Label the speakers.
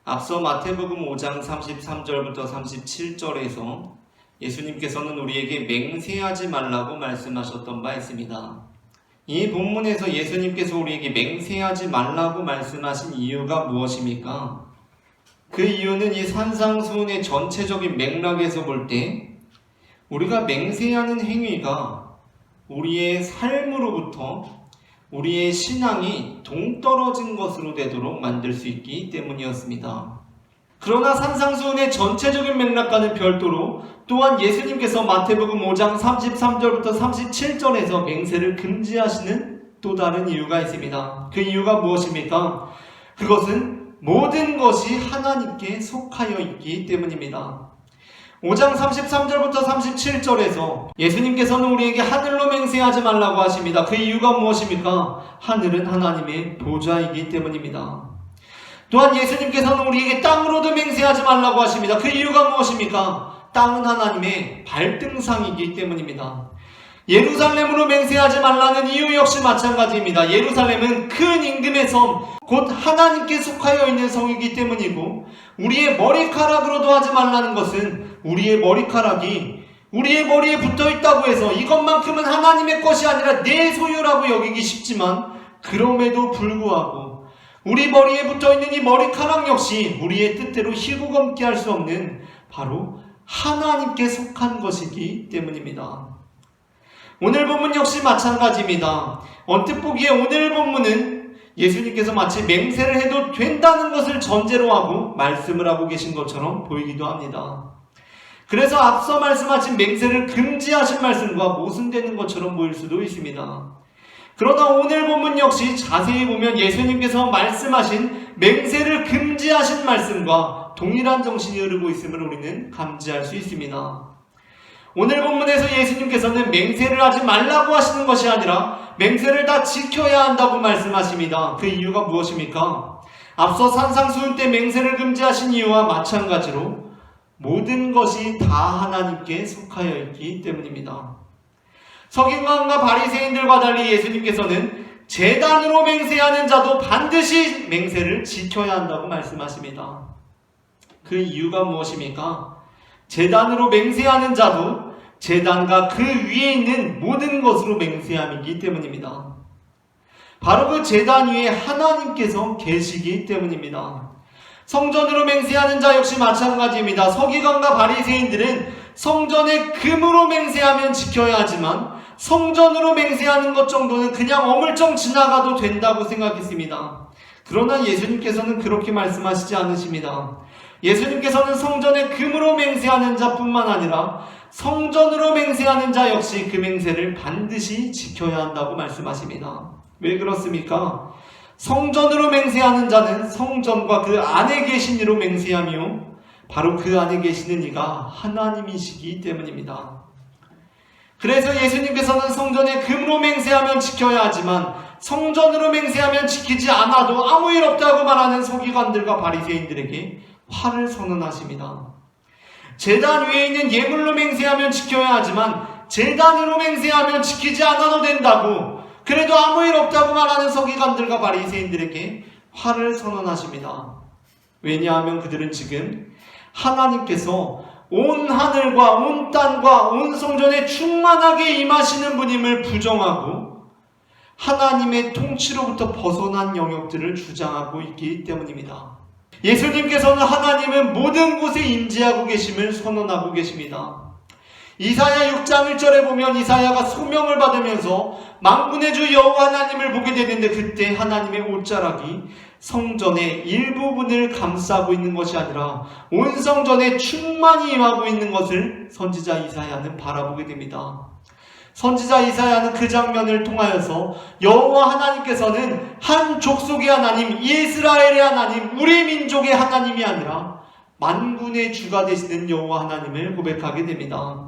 Speaker 1: 앞서 마태복음 5장 33절부터 37절에서 예수님께서는 우리에게 맹세하지 말라고 말씀하셨던 바 있습니다. 이 본문에서 예수님께서 우리에게 맹세하지 말라고 말씀하신 이유가 무엇입니까? 그 이유는 이 산상수훈의 전체적인 맥락에서 볼 때 우리가 맹세하는 행위가 우리의 삶으로부터 우리의 신앙이 동떨어진 것으로 되도록 만들 수 있기 때문이었습니다. 그러나 산상수훈의 전체적인 맥락과는 별도로 또한 예수님께서 마태복음 5장 33절부터 37절에서 맹세를 금지하시는 또 다른 이유가 있습니다. 그 이유가 무엇입니까? 그것은 모든 것이 하나님께 속하여 있기 때문입니다. 5장 33절부터 37절에서 예수님께서는 우리에게 하늘로 맹세하지 말라고 하십니다. 그 이유가 무엇입니까? 하늘은 하나님의 보좌이기 때문입니다. 또한 예수님께서는 우리에게 땅으로도 맹세하지 말라고 하십니다. 그 이유가 무엇입니까? 땅은 하나님의 발등상이기 때문입니다. 예루살렘으로 맹세하지 말라는 이유 역시 마찬가지입니다. 예루살렘은 큰 임금의 섬, 곧 하나님께 속하여 있는 성이기 때문이고, 우리의 머리카락으로도 하지 말라는 것은 우리의 머리카락이 우리의 머리에 붙어 있다고 해서 이것만큼은 하나님의 것이 아니라 내 소유라고 여기기 쉽지만, 그럼에도 불구하고 우리 머리에 붙어 있는 이 머리카락 역시 우리의 뜻대로 희고검게 할 수 없는 바로 하나님께 속한 것이기 때문입니다. 오늘 본문 역시 마찬가지입니다. 언뜻 보기에 오늘 본문은 예수님께서 마치 맹세를 해도 된다는 것을 전제로 하고 말씀을 하고 계신 것처럼 보이기도 합니다. 그래서 앞서 말씀하신 맹세를 금지하신 말씀과 모순되는 것처럼 보일 수도 있습니다. 그러나 오늘 본문 역시 자세히 보면 예수님께서 말씀하신 맹세를 금지하신 말씀과 동일한 정신이 흐르고 있음을 우리는 감지할 수 있습니다. 오늘 본문에서 예수님께서는 맹세를 하지 말라고 하시는 것이 아니라 맹세를 다 지켜야 한다고 말씀하십니다. 그 이유가 무엇입니까? 앞서 산상수훈 때 맹세를 금지하신 이유와 마찬가지로 모든 것이 다 하나님께 속하여 있기 때문입니다. 서기관과 바리새인들과 달리 예수님께서는 제단으로 맹세하는 자도 반드시 맹세를 지켜야 한다고 말씀하십니다. 그 이유가 무엇입니까? 제단으로 맹세하는 자도 제단과 그 위에 있는 모든 것으로 맹세함이기 때문입니다. 바로 그 제단 위에 하나님께서 계시기 때문입니다. 성전으로 맹세하는 자 역시 마찬가지입니다. 서기관과 바리새인들은 성전의 금으로 맹세하면 지켜야 하지만 성전으로 맹세하는 것 정도는 그냥 어물쩡 지나가도 된다고 생각했습니다. 그러나 예수님께서는 그렇게 말씀하시지 않으십니다. 예수님께서는 성전의 금으로 맹세하는 자뿐만 아니라 성전으로 맹세하는 자 역시 그 맹세를 반드시 지켜야 한다고 말씀하십니다. 왜 그렇습니까? 성전으로 맹세하는 자는 성전과 그 안에 계신 이로 맹세하며 바로 그 안에 계시는 이가 하나님이시기 때문입니다. 그래서 예수님께서는 성전의 금으로 맹세하면 지켜야 하지만 성전으로 맹세하면 지키지 않아도 아무 일 없다고 말하는 서기관들과 바리새인들에게 화를 선언하십니다. 제단 위에 있는 예물로 맹세하면 지켜야 하지만 제단으로 맹세하면 지키지 않아도 된다고, 그래도 아무 일 없다고 말하는 서기관들과 바리새인들에게 화를 선언하십니다. 왜냐하면 그들은 지금 하나님께서 온 하늘과 온 땅과 온 성전에 충만하게 임하시는 분임을 부정하고 하나님의 통치로부터 벗어난 영역들을 주장하고 있기 때문입니다. 예수님께서는 하나님은 모든 곳에 임재하고 계심을 선언하고 계십니다. 이사야 6장 1절에 보면 이사야가 소명을 받으면서 만군의 주 여호와 하나님을 보게 되는데, 그때 하나님의 옷자락이 성전의 일부분을 감싸고 있는 것이 아니라 온 성전에 충만히 임하고 있는 것을 선지자 이사야는 바라보게 됩니다. 선지자 이사야는 그 장면을 통하여서 여호와 하나님께서는 한 족속의 하나님, 이스라엘의 하나님, 우리 민족의 하나님이 아니라 만군의 주가 되시는 여호와 하나님을 고백하게 됩니다.